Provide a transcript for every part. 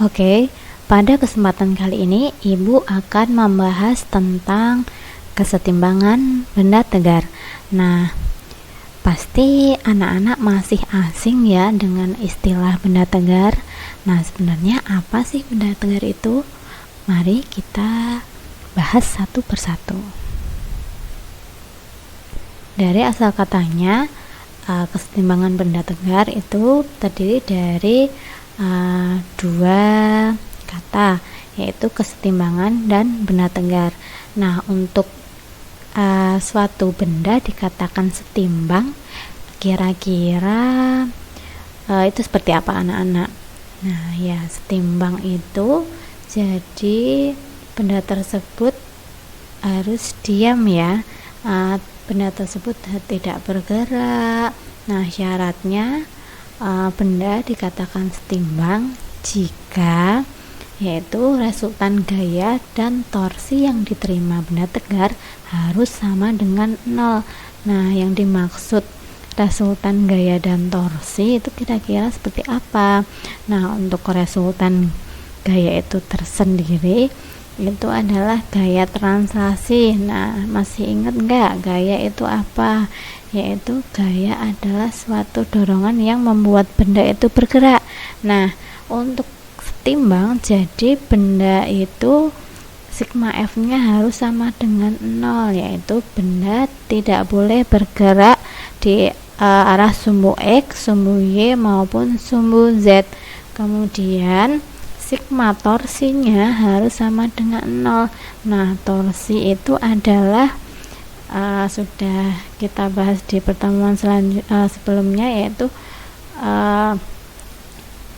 Oke, pada kesempatan kali ini Ibu akan membahas tentang kesetimbangan benda tegar. Nah, pasti anak-anak masih asing ya dengan istilah benda tegar. Nah, sebenarnya apa sih benda tegar itu? Mari kita bahas satu persatu. Dari asal katanya, kesetimbangan benda tegar itu terdiri dari dua kata, yaitu kesetimbangan dan benda tegar. Nah, untuk suatu benda dikatakan setimbang, kira-kira itu seperti apa anak-anak? Nah, ya, setimbang itu jadi benda tersebut harus diam ya, benda tersebut tidak bergerak. Nah, syaratnya benda dikatakan setimbang jika yaitu resultan gaya dan torsi yang diterima benda tegar harus sama dengan 0. Nah, yang dimaksud resultan gaya dan torsi itu kira-kira seperti apa? Nah, untuk resultan gaya itu tersendiri itu adalah gaya translasi. Nah, masih ingat nggak gaya itu apa? Yaitu gaya adalah suatu dorongan yang membuat benda itu bergerak. Nah, untuk setimbang jadi benda itu sigma F nya harus sama dengan 0, yaitu benda tidak boleh bergerak di arah sumbu X, sumbu Y maupun sumbu Z. Kemudian sigma torsinya harus sama dengan 0. Nah, torsi itu adalah sudah kita bahas di pertemuan sebelumnya, yaitu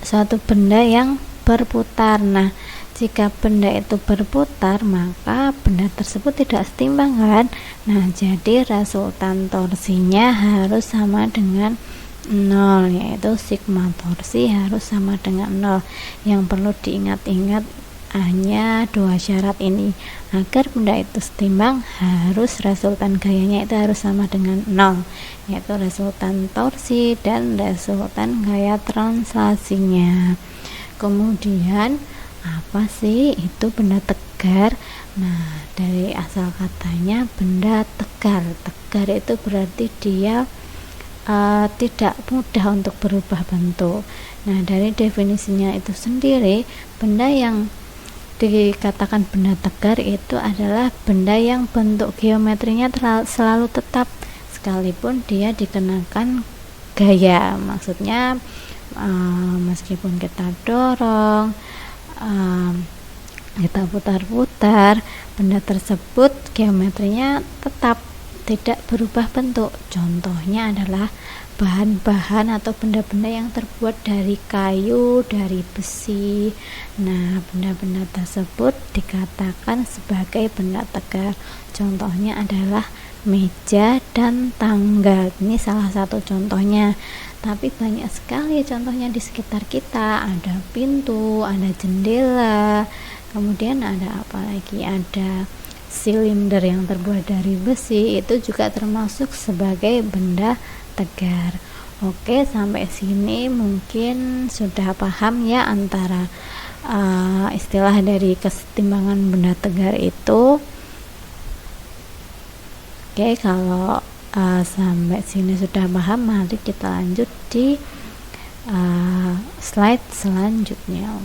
suatu benda yang berputar. Nah, jika benda itu berputar, maka benda tersebut tidak setimbang kan? Nah, jadi resultan torsinya harus sama dengan 0, yaitu sigma torsi harus sama dengan 0. Yang perlu diingat-ingat hanya dua syarat ini. Agar benda itu setimbang, harus resultan gayanya itu harus sama dengan 0, yaitu resultan torsi dan resultan gaya translasinya. Kemudian apa sih itu benda tegar? Nah, dari asal katanya benda tegar. Tegar itu berarti dia tidak mudah untuk berubah bentuk. Nah, dari definisinya itu sendiri, benda yang dikatakan benda tegar itu adalah benda yang bentuk geometrinya selalu tetap sekalipun dia dikenakan gaya. Maksudnya meskipun kita dorong, kita putar-putar, benda tersebut geometrinya tetap tidak berubah bentuk. Contohnya adalah bahan-bahan atau benda-benda yang terbuat dari kayu, dari besi. Nah, benda-benda tersebut dikatakan sebagai benda tegar. Contohnya adalah meja dan tangga. Ini salah satu contohnya. Tapi banyak sekali contohnya di sekitar kita. Ada pintu, ada jendela, kemudian ada apa lagi? Ada silinder yang terbuat dari besi, itu juga termasuk sebagai benda tegar. Oke, sampai sini mungkin sudah paham ya antara istilah dari kesetimbangan benda tegar itu. Oke, kalau sampai sini sudah paham, mari kita lanjut di slide selanjutnya.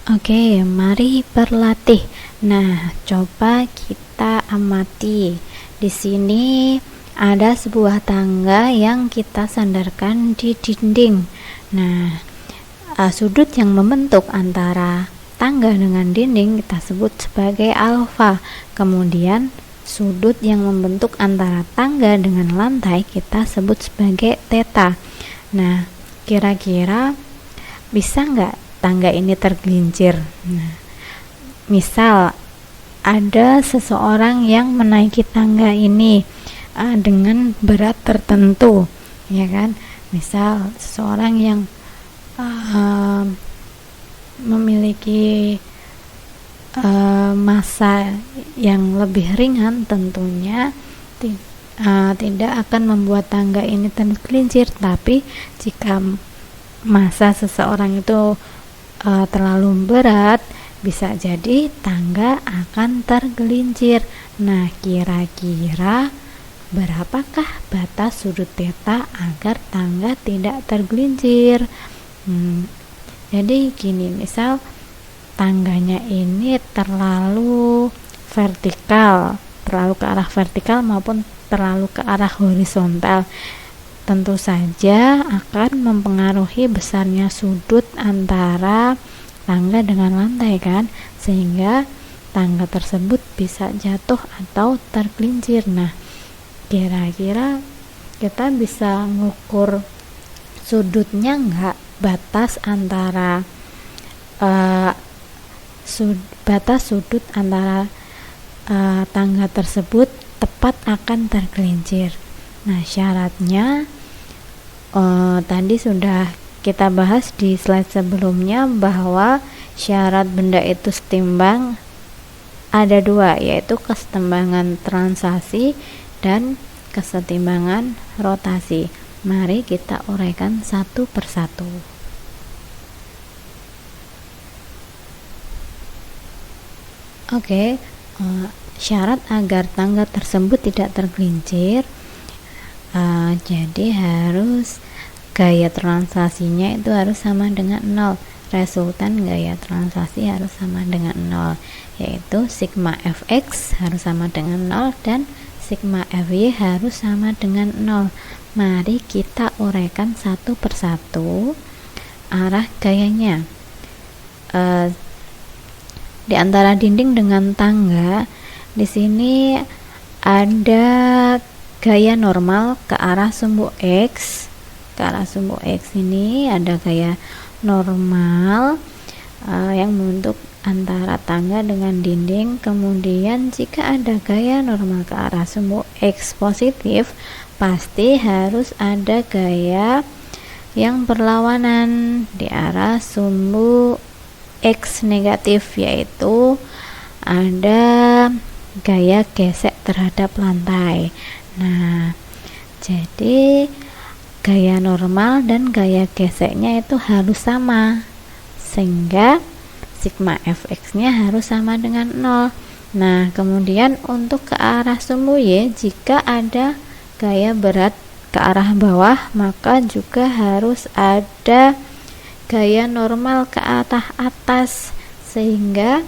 Oke, mari berlatih. Nah, coba kita amati. Di sini ada sebuah tangga yang kita sandarkan di dinding. Nah, sudut yang membentuk antara tangga dengan dinding kita sebut sebagai alfa. Kemudian sudut yang membentuk antara tangga dengan lantai kita sebut sebagai theta. Nah, kira-kira bisa nggak tangga ini tergelincir? Nah, misal ada seseorang yang menaiki tangga ini dengan berat tertentu, ya kan? Misal seseorang yang memiliki massa yang lebih ringan, tentunya tidak akan membuat tangga ini tergelincir. Tapi jika masa seseorang itu terlalu berat, bisa jadi tangga akan tergelincir. Nah, kira-kira berapakah batas sudut theta agar tangga tidak tergelincir? Jadi gini, misal tangganya ini terlalu vertikal, terlalu ke arah vertikal maupun terlalu ke arah horizontal, tentu saja akan mempengaruhi besarnya sudut antara tangga dengan lantai kan, sehingga tangga tersebut bisa jatuh atau tergelincir. Nah, kira-kira kita bisa ngukur sudutnya enggak, batas antara batas sudut antara tangga tersebut tepat akan tergelincir. Nah, syaratnya tadi sudah kita bahas di slide sebelumnya bahwa syarat benda itu setimbang ada dua, yaitu kesetimbangan translasi dan kesetimbangan rotasi. Mari kita uraikan satu persatu. Oke, syarat agar tangga tersebut tidak tergelincir, jadi harus gaya translasinya itu harus sama dengan 0. Resultan gaya translasi harus sama dengan 0, yaitu sigma fx harus sama dengan 0 dan sigma fy harus sama dengan 0. Mari kita uraikan satu persatu arah gayanya. Di antara dinding dengan tangga, di sini ada gaya normal ke arah sumbu X. Ke arah sumbu X ini ada gaya normal yang membentuk antara tangga dengan dinding. Kemudian jika ada gaya normal ke arah sumbu X positif, pasti harus ada gaya yang berlawanan di arah sumbu X negatif, yaitu ada gaya gesek terhadap lantai. Nah, jadi gaya normal dan gaya geseknya itu harus sama, sehingga sigma fx nya harus sama dengan 0. Nah, kemudian untuk ke arah sumbu Y, jika ada gaya berat ke arah bawah, maka juga harus ada gaya normal ke arah atas, sehingga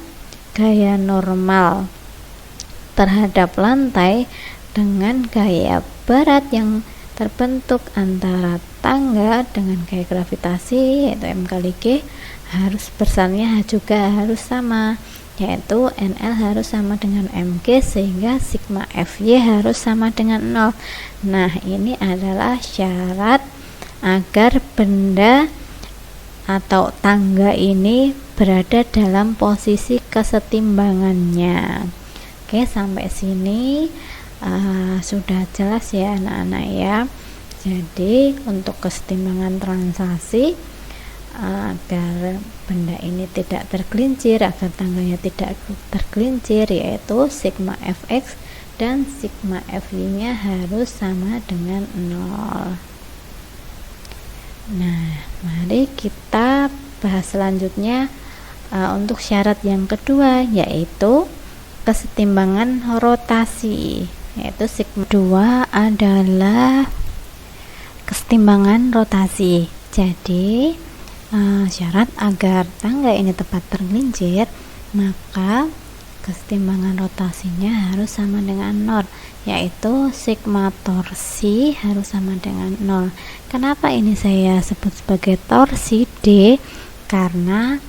gaya normal terhadap lantai dengan gaya berat yang terbentuk antara tangga dengan gaya gravitasi, yaitu M kali G, harus besarnya juga harus sama, yaitu NL harus sama dengan MG, sehingga sigma FY harus sama dengan 0. Nah, ini adalah syarat agar benda atau tangga ini berada dalam posisi kesetimbangannya. Oke, sampai sini sudah jelas ya anak-anak ya. Jadi untuk kesetimbangan translasi, agar benda ini tidak tergelincir, agar tangganya tidak tergelincir, yaitu sigma fx dan sigma fy nya harus sama dengan 0. Nah, mari kita bahas selanjutnya untuk syarat yang kedua, yaitu kesetimbangan rotasi, yaitu sigma 2 adalah kesetimbangan rotasi. Jadi syarat agar tangga ini tepat tergelincir, maka kesetimbangan rotasinya harus sama dengan 0, yaitu sigma torsi harus sama dengan 0. Kenapa ini saya sebut sebagai torsi D? Karena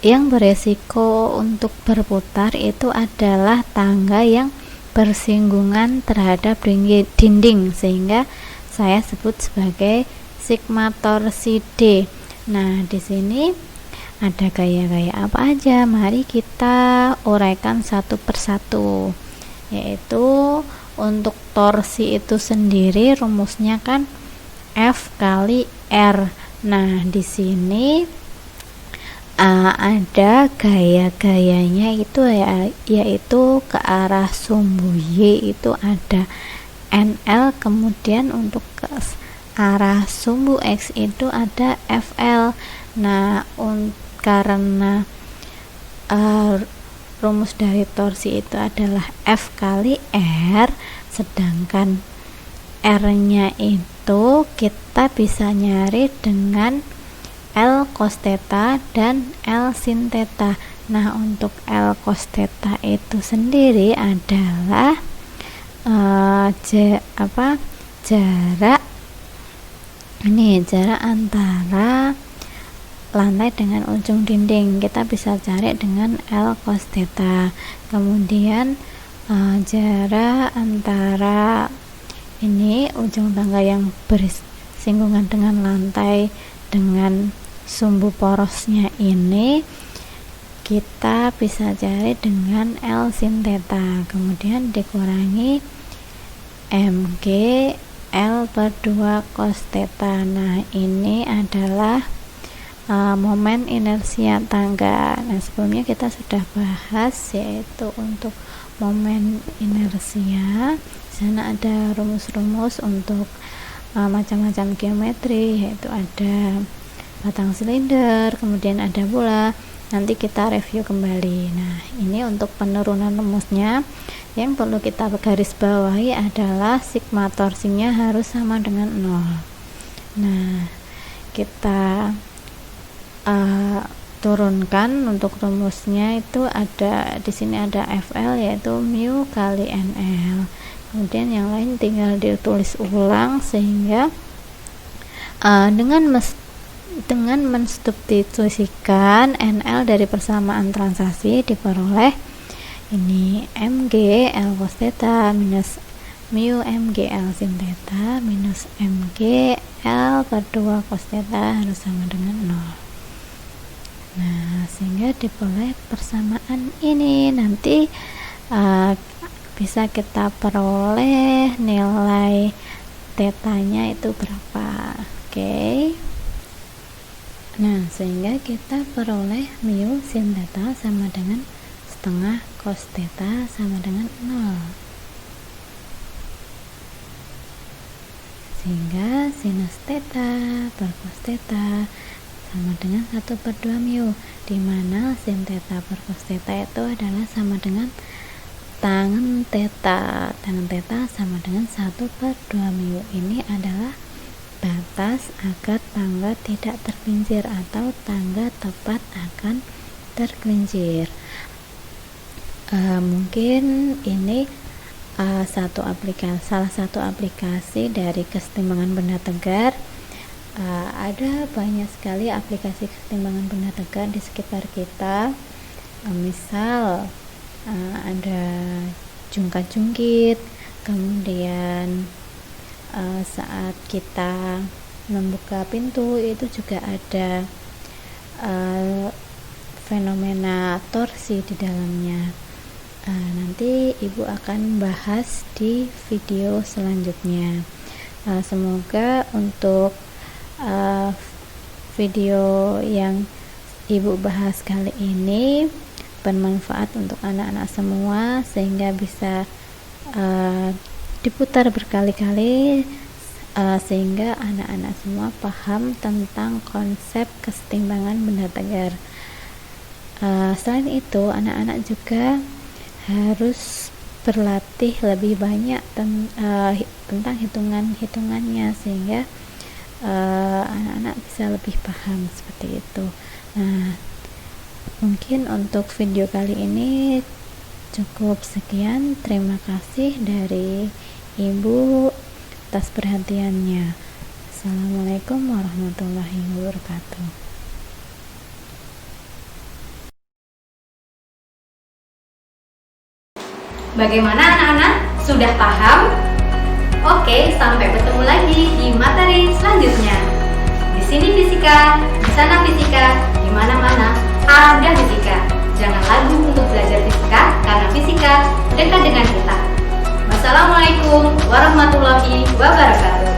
yang beresiko untuk berputar itu adalah tangga yang bersinggungan terhadap dinding, sehingga saya sebut sebagai sigma torsi D. Nah, di sini ada gaya-gaya apa aja? Mari kita uraikan satu persatu. Yaitu untuk torsi itu sendiri rumusnya kan F kali R. Nah, di sini ada gaya-gayanya itu yaitu ke arah sumbu Y itu ada NL, kemudian untuk ke arah sumbu X itu ada FL. Nah, karena rumus dari torsi itu adalah F kali R, sedangkan R-nya itu kita bisa nyari dengan L cos theta dan L sin theta. Nah, untuk L cos theta itu sendiri adalah jarak antara lantai dengan ujung dinding. Kita bisa cari dengan L cos theta. Kemudian jarak antara ini ujung tangga yang bersinggungan dengan lantai dengan sumbu porosnya ini kita bisa cari dengan L sin theta, kemudian dikurangi MG L per 2 cos theta. Nah, ini adalah momen inersia tangga. Nah, sebelumnya kita sudah bahas, yaitu untuk momen inersia di sana ada rumus-rumus untuk macam-macam geometri, yaitu ada batang silinder, kemudian ada bola. Nanti kita review kembali. Nah, ini untuk penurunan rumusnya yang perlu kita garis bawahi adalah sigma torsinya harus sama dengan 0. Nah, kita turunkan untuk rumusnya itu ada di sini ada FL, yaitu mu kali NL. Kemudian yang lain tinggal ditulis ulang sehingga dengan mensubstitusikan NL dari persamaan transaksi diperoleh ini MG L cos theta minus mu MG L sin theta minus MG L per 2 cos theta harus sama dengan 0. Nah, sehingga diperoleh persamaan ini. Nanti bisa kita peroleh nilai tetanya itu berapa. Oke. Nah, sehingga kita peroleh mu sin theta sama dengan setengah cos theta sama dengan 0. Sehingga sinus theta per cos theta sama dengan 1 per 2 mu, di mana sin theta per cos theta itu adalah sama dengan tangen theta. Tangen theta sama dengan 1 per 2 mu. Ini adalah batas agar tangga tidak tergelincir atau tangga tepat akan tergelincir. Mungkin ini salah satu aplikasi dari kesetimbangan benda tegar. Ada banyak sekali aplikasi kesetimbangan benda tegar di sekitar kita. Misal ada jungkat-jungkit, kemudian saat kita membuka pintu itu juga ada fenomena torsi di dalamnya. Nanti ibu akan bahas di video selanjutnya. Semoga untuk video yang ibu bahas kali ini bermanfaat untuk anak-anak semua, sehingga bisa diputar berkali-kali sehingga anak-anak semua paham tentang konsep kesetimbangan benda tegar. Selain itu, anak-anak juga harus berlatih lebih banyak tentang hitungannya, sehingga anak-anak bisa lebih paham seperti itu. Nah, mungkin untuk video kali ini cukup sekian. Terima kasih dari ibu atas perhatiannya. Assalamualaikum warahmatullahi wabarakatuh. Bagaimana anak-anak? Sudah paham? Oke, sampai bertemu lagi di materi selanjutnya. Di sini fisika, di sana fisika, di mana-mana ada fisika. Jangan ragu untuk belajar fisika, karena fisika dekat dengan kita. Wassalamualaikum warahmatullahi wabarakatuh.